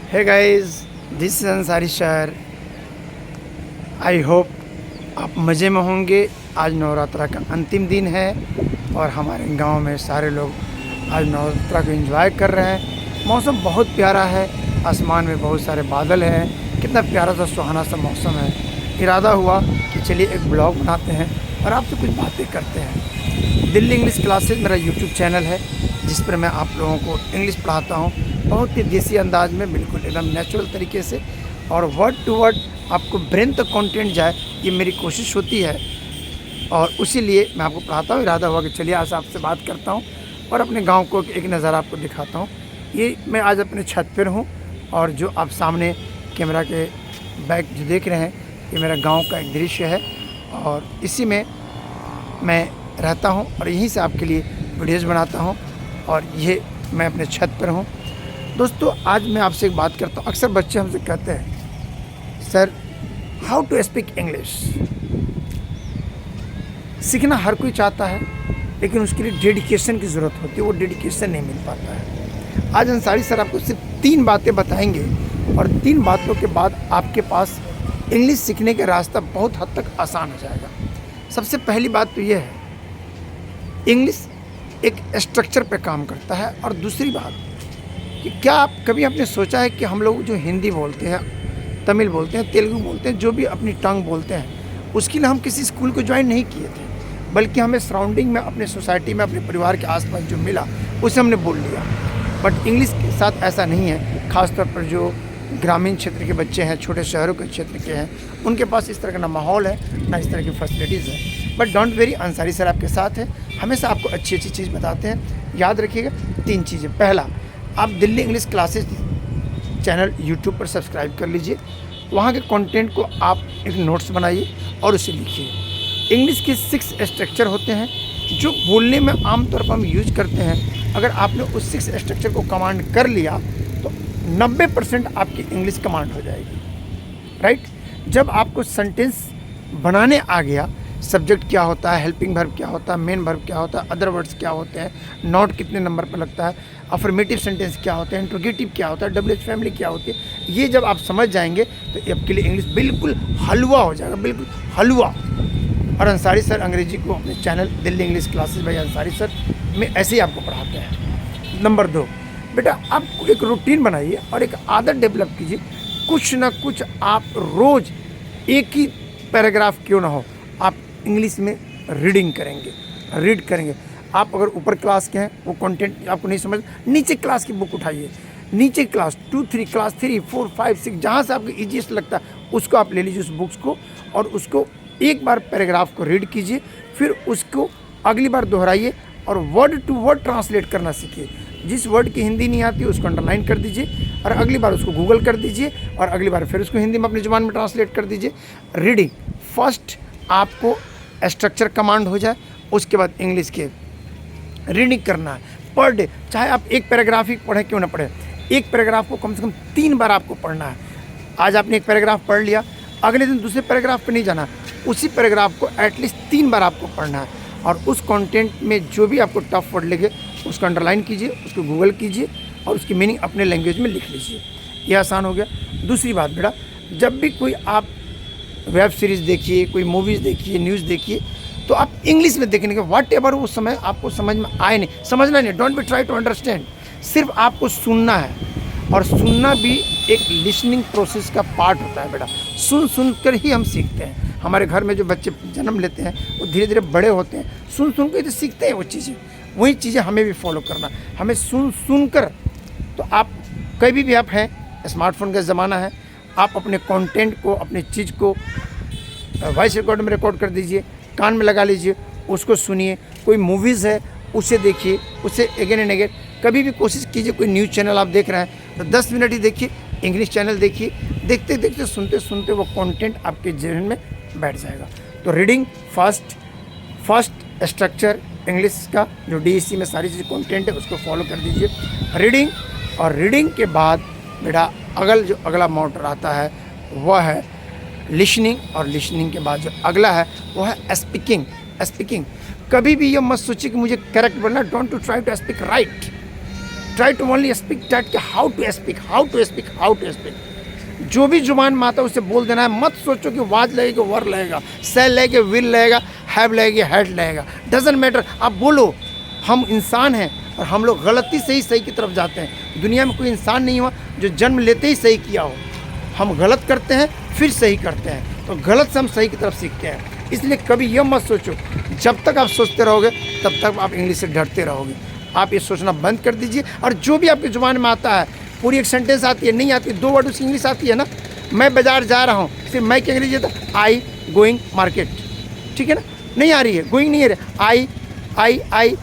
Hey guys, this is Ansari sir. I hope आप मज़े में होंगे। आज नवरात्रा का अंतिम दिन है और हमारे गांव में सारे लोग आज नवरात्रा को एंजॉय कर रहे हैं। मौसम बहुत प्यारा है, आसमान में बहुत सारे बादल हैं, कितना प्यारा सा सुहाना सा मौसम है। इरादा हुआ कि चलिए एक ब्लॉग बनाते हैं और आपसे कुछ बातें करते हैं। दिल्ली इंग्लिश क्लासेस मेरा यूट्यूब चैनल है जिस पर मैं आप लोगों को इंग्लिश पढ़ाता हूँ, बहुत ही देसी अंदाज में, बिल्कुल एकदम नेचुरल तरीके से, और वर्ड टू वर्ड आपको ब्रेन तक कंटेंट जाए, ये मेरी कोशिश होती है। और उसी लिए मैं आपको पढ़ाता हूँ। इरादा हुआ कि चलिए आज आपसे बात करता हूँ और अपने गांव को एक नज़ारा आपको दिखाता हूँ। ये मैं आज अपने छत पर हूँ और जो आप सामने कैमरा के बैक जो देख रहे हैं, ये मेरा गांव का एक दृश्य है और इसी में मैं रहता हूँ और यहीं से आपके लिए वीडियोज़ बनाता हूँ। और ये मैं अपने छत पर हूँ। दोस्तों, आज मैं आपसे एक बात करता हूँ। अक्सर बच्चे हमसे कहते हैं, sir how to speak English. सीखना हर कोई चाहता है, लेकिन उसके लिए डेडिकेशन की ज़रूरत होती है, वो डेडिकेशन नहीं मिल पाता है। आज अंसारी सर आपको सिर्फ 3 बातें बताएंगे और 3 बातों के बाद आपके पास इंग्लिश सीखने का रास्ता बहुत हद तक आसान हो जाएगा। सबसे पहली बात तो ये है, इंग्लिश एक स्ट्रक्चर पे काम करता है। और दूसरी बात कि क्या आप कभी आपने सोचा है कि हम लोग जो हिंदी बोलते हैं, तमिल बोलते हैं, तेलुगु बोलते हैं, जो भी अपनी टंग बोलते हैं, उसके लिए हम किसी स्कूल को ज्वाइन नहीं किए थे, बल्कि हमें सराउंडिंग में, अपने सोसाइटी में, अपने परिवार के आसपास जो मिला उसे हमने बोल लिया। बट इंग्लिश के साथ ऐसा नहीं है। ख़ासतौर पर जो ग्रामीण क्षेत्र के बच्चे हैं, छोटे शहरों के क्षेत्र के हैं, उनके पास इस तरह का ना माहौल है, ना इस तरह की फैसिलिटीज़ है। But don't very, Ansari sir आपके साथ है, हमेशा आपको अच्छी अच्छी चीज़ बताते हैं। याद रखिएगा 3 चीज़ें। पहला, आप Delhi English classes channel YouTube पर सब्सक्राइब कर लीजिए। वहाँ के कंटेंट को आप एक नोट्स बनाइए और उसे लिखिए। इंग्लिश के 6 स्ट्रक्चर होते हैं जो बोलने में आमतौर पर हम यूज करते हैं। अगर आपने उस 6 स्ट्रक्चर को कमांड कर लिया तो 90% आपकी इंग्लिश कमांड हो जाएगी, राइट। जब आपको सेंटेंस बनाने आ गया, सब्जेक्ट क्या होता है, हेल्पिंग वर्ब क्या होता है, मेन वर्ब क्या होता है, अदर वर्ड्स क्या होते हैं, नॉट कितने नंबर पर लगता है, अफर्मेटिव सेंटेंस क्या होते हैं, इंट्रोगेटिव क्या होता है, डब्ल्यूएच फैमिली क्या होती है, ये जब आप समझ जाएंगे तो आपके लिए इंग्लिश बिल्कुल हलवा हो जाएगा, बिल्कुल हलवा। और अंसारी सर अंग्रेजी को अपने channel Delhi English classes bye Ansari sir में ऐसे ही आपको पढ़ाते हैं। नंबर 2, बेटा आप एक रूटीन बनाइए और एक आदत डेवलप कीजिए। कुछ ना कुछ आप रोज़ एक ही पैराग्राफ क्यों ना हो, आप इंग्लिश में रीडिंग करेंगे, रीड करेंगे। आप अगर ऊपर क्लास के हैं, वो कंटेंट आपको नहीं समझ, नीचे क्लास की बुक उठाइए, नीचे क्लास 2, 3, क्लास 3, 4, 5, 6, जहाँ से आपको ईजीएस्ट लगता है उसको आप ले लीजिए, उस बुक्स को, और उसको एक बार पैराग्राफ को रीड कीजिए, फिर उसको अगली बार दोहराइए और वर्ड टू वर्ड ट्रांसलेट करना सीखिए। जिस वर्ड की हिंदी नहीं आती उसको अंडरलाइन कर दीजिए और अगली बार उसको गूगल कर दीजिए और अगली बार फिर उसको हिंदी में अपनी ज़ुबान में ट्रांसलेट कर दीजिए। रीडिंग फर्स्ट आपको स्ट्रक्चर कमांड हो जाए, उसके बाद इंग्लिश के रीडिंग करना है पर डे। चाहे आप एक पैराग्राफ ही पढ़ें क्यों ना पढ़ें, एक पैराग्राफ को कम से कम 3 बार आपको पढ़ना है। आज आपने एक पैराग्राफ पढ़ लिया, अगले दिन दूसरे पैराग्राफ पे नहीं जाना, उसी पैराग्राफ को एटलीस्ट 3 बार आपको पढ़ना है। और उस कंटेंट में जो भी आपको टफ वर्ड लगे उसको अंडरलाइन कीजिए, उसको गूगल कीजिए और उसकी मीनिंग अपने लैंग्वेज में लिख लीजिए। ये आसान हो गया। दूसरी बात बेटा, जब भी कोई आप वेब सीरीज़ देखिए, कोई मूवीज़ देखिए, न्यूज़ देखिए, तो आप इंग्लिश में देखने के वट एवर वो समय आपको समझ में आए नहीं, समझना नहीं, don't be try to understand, सिर्फ आपको सुनना है। और सुनना भी एक लिसनिंग प्रोसेस का पार्ट होता है बेटा। सुन कर ही हम सीखते हैं। हमारे घर में जो बच्चे जन्म लेते हैं वो धीरे धीरे बड़े होते हैं, सुन के तो सीखते हैं वो चीज़ें। वही चीज़ें हमें भी फॉलो करना, हमें सुन कर। तो आप कभी भी आप हैं, स्मार्टफोन का ज़माना है, आप अपने कंटेंट को, अपनी चीज़ को वॉइस रिकॉर्ड में रिकॉर्ड कर दीजिए, कान में लगा लीजिए, उसको सुनिए। कोई मूवीज़ है उसे देखिए, उसे अगेन एंड अगेन। कभी भी कोशिश कीजिए, कोई न्यूज़ चैनल आप देख रहे हैं तो 10 मिनट ही देखिए, इंग्लिश चैनल देखिए, देखते देखते सुनते सुनते वो कंटेंट आपके जहन में बैठ जाएगा। तो रीडिंग फर्स्ट स्ट्रक्चर इंग्लिश का जो डीईसी में सारी चीज़ कंटेंट है उसको फॉलो कर दीजिए, रीडिंग। और रीडिंग के बाद बेटा अगला मोटर आता है वह है लिसनिंग, और लिसनिंग के बाद जो अगला है वो है स्पीकिंग। कभी भी ये मत सोचिए कि मुझे करेक्ट बोलना, don't to try to speak right. Try to only speak that कि हाउ टू स्पीक। जो भी जुबान में आता है उसे बोल देना है। मत सोचो कि वाज लगेगा, वर लगेगा, सेल लगेगा, विल लगेगा, हैव लगेगा, हैड लगेगा, डजंट मैटर। आप बोलो। हम इंसान हैं और हम लोग गलती से ही सही की तरफ जाते हैं। दुनिया में कोई इंसान नहीं हुआ जो जन्म लेते ही सही किया हो। हम गलत करते हैं फिर सही करते हैं, तो गलत से हम सही की तरफ सीखते हैं। इसलिए कभी यह मत सोचो, जब तक आप सोचते रहोगे तब तक आप इंग्लिश से डरते रहोगे। आप ये सोचना बंद कर दीजिए। और जो भी आपकी ज़ुबान में आता है, पूरी एक सेंटेंस आती है, नहीं आती, 2 वर्ड उसकी इंग्लिश आती है ना। मैं बाज़ार जा रहा हूँ, सिर्फ मैं की अंग्रेजी था आई गोइंग मार्केट, ठीक है ना। नहीं आ रही है, गोइंग नहीं है, आई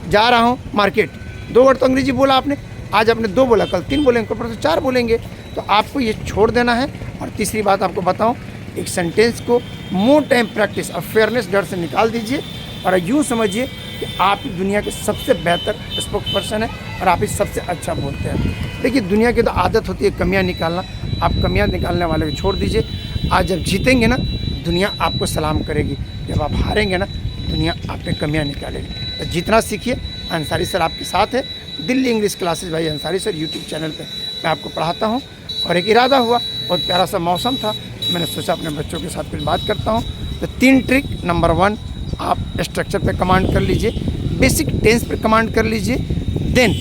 जा रहा हूँ मार्केट। 2 वर्ड तो अंग्रेजी बोला आपने, आज आपने 2 बोला, कल 3 बोलेंगे, कल परसों 4 बोलेंगे। तो आपको ये छोड़ देना है। और तीसरी बात आपको बताऊं, एक सेंटेंस को मोर टाइम प्रैक्टिस और फेयरनेस डर से निकाल दीजिए और यूँ समझिए कि आप दुनिया के सबसे बेहतर स्पोक्स पर्सन है और आप ही सबसे अच्छा बोलते हैं। देखिए, दुनिया की तो आदत होती है कमियां निकालना। आप कमियां निकालने वाले को छोड़ दीजिए। आज जब जीतेंगे ना, दुनिया आपको सलाम करेगी। जब आप हारेंगे ना, दुनिया आप पे कमियां निकालेगी। तो जितना सीखिए। अंसारी सर आपके साथ है। दिल्ली इंग्लिश क्लासेस भाई अंसारी सर यूट्यूब चैनल पे मैं आपको पढ़ाता हूँ। और एक इरादा हुआ, बहुत प्यारा सा मौसम था, मैंने सोचा अपने बच्चों के साथ कुछ बात करता हूँ। तो 3 ट्रिक। नंबर 1, आप स्ट्रक्चर पे कमांड कर लीजिए, बेसिक टेंस पे कमांड कर लीजिए। देन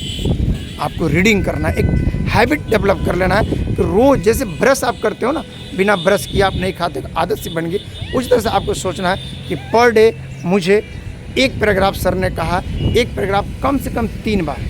आपको रीडिंग करना है, एक हैबिट डेवलप कर लेना है कि रोज़ जैसे ब्रश आप करते हो ना, बिना ब्रश किए आप नहीं खाते, आदत सी बन गई। उस तरह से आपको सोचना है कि पर डे मुझे एक पैराग्राफ, सर ने कहा एक पैराग्राफ कम से कम 3 बार,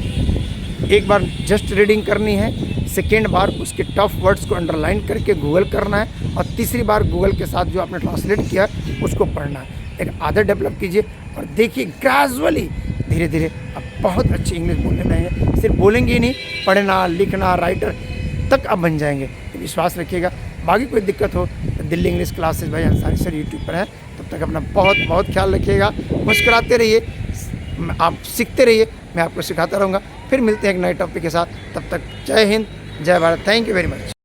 एक बार जस्ट रीडिंग करनी है, सेकेंड बार उसके टफ वर्ड्स को अंडरलाइन करके गूगल करना है, और तीसरी बार गूगल के साथ जो आपने ट्रांसलेट किया उसको पढ़ना है। एक आदत डेवलप कीजिए और देखिए ग्रेजुअली धीरे धीरे आप बहुत अच्छी इंग्लिश बोलने लगेंगे। सिर्फ बोलेंगे ही नहीं, पढ़ना, लिखना, राइटर तक आप बन जाएंगे। विश्वास रखिएगा। बाकी कोई दिक्कत हो तो दिल्ली इंग्लिश क्लासेस भाई अंसारी सर यूट्यूब पर है। तब तक अपना बहुत बहुत ख्याल रखिएगा। मुस्कुराते रहिए, आप सीखते रहिए, मैं आपको सिखाता रहूँगा। फिर मिलते हैं एक नए टॉपिक के साथ। तब तक जय हिंद, जय Bharat. Thank you very much.